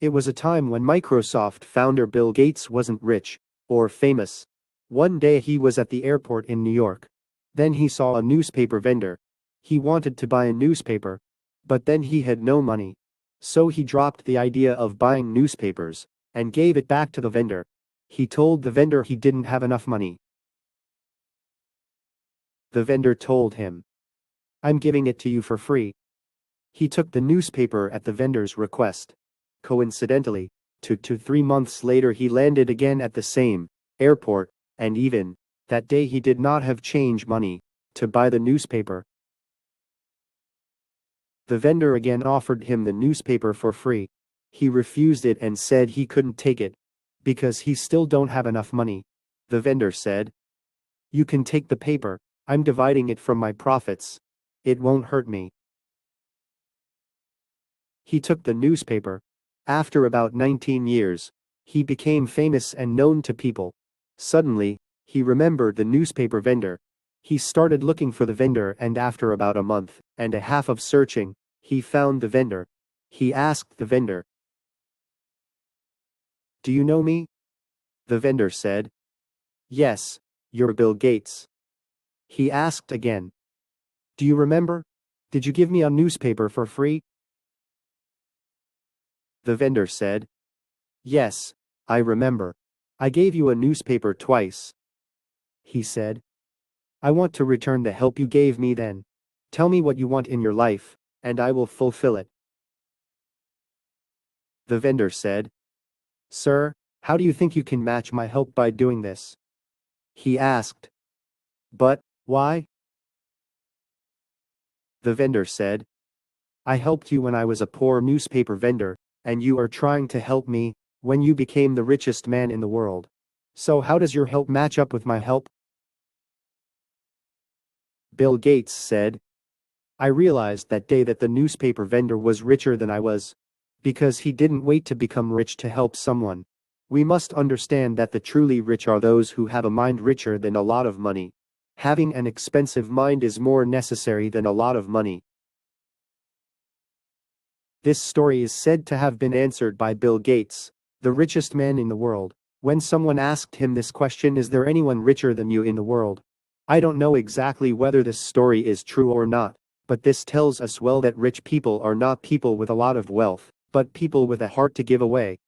It was a time when Microsoft founder Bill Gates wasn't rich or famous. One day he was at the airport in New York. Then he saw a newspaper vendor. He wanted to buy a newspaper. But then he had no money. So he dropped the idea of buying newspapers and gave it back to the vendor. He told the vendor he didn't have enough money. The vendor told him, "I'm giving it to you for free." He took the newspaper at the vendor's request. Coincidentally, 2 to 3 months later he landed again at the same airport, and even that day he did not have change money to buy the newspaper. The vendor again offered him the newspaper for free. He refused it and said he couldn't take it because he still don't have enough money. The vendor said, "You can take the paper, I'm dividing it from my profits. It won't hurt me." He took the newspaper. After about 19 years, he became famous and known to people. Suddenly, he remembered the newspaper vendor. He started looking for the vendor, and after about a month and a half of searching, he found the vendor. He asked the vendor, "Do you know me?" The vendor said, "Yes, you're Bill Gates." He asked again, "Do you remember? Did you give me a newspaper for free?" The vendor said, "Yes, I remember. I gave you a newspaper twice." He said, "I want to return the help you gave me then. Tell me what you want in your life, and I will fulfill it." The vendor said, "Sir, how do you think you can match my help by doing this?" He asked, "But why?" The vendor said, "I helped you when I was a poor newspaper vendor, and you are trying to help me when you became the richest man in the world. So how does your help match up with my help?" Bill Gates said, "I realized that day that the newspaper vendor was richer than I was. Because he didn't wait to become rich to help someone. We must understand that the truly rich are those who have a mind richer than a lot of money. Having an expensive mind is more necessary than a lot of money." This story is said to have been answered by Bill Gates, the richest man in the world, when someone asked him this question: "Is there anyone richer than you in the world?" I don't know exactly whether this story is true or not, but this tells us well that rich people are not people with a lot of wealth, but people with a heart to give away.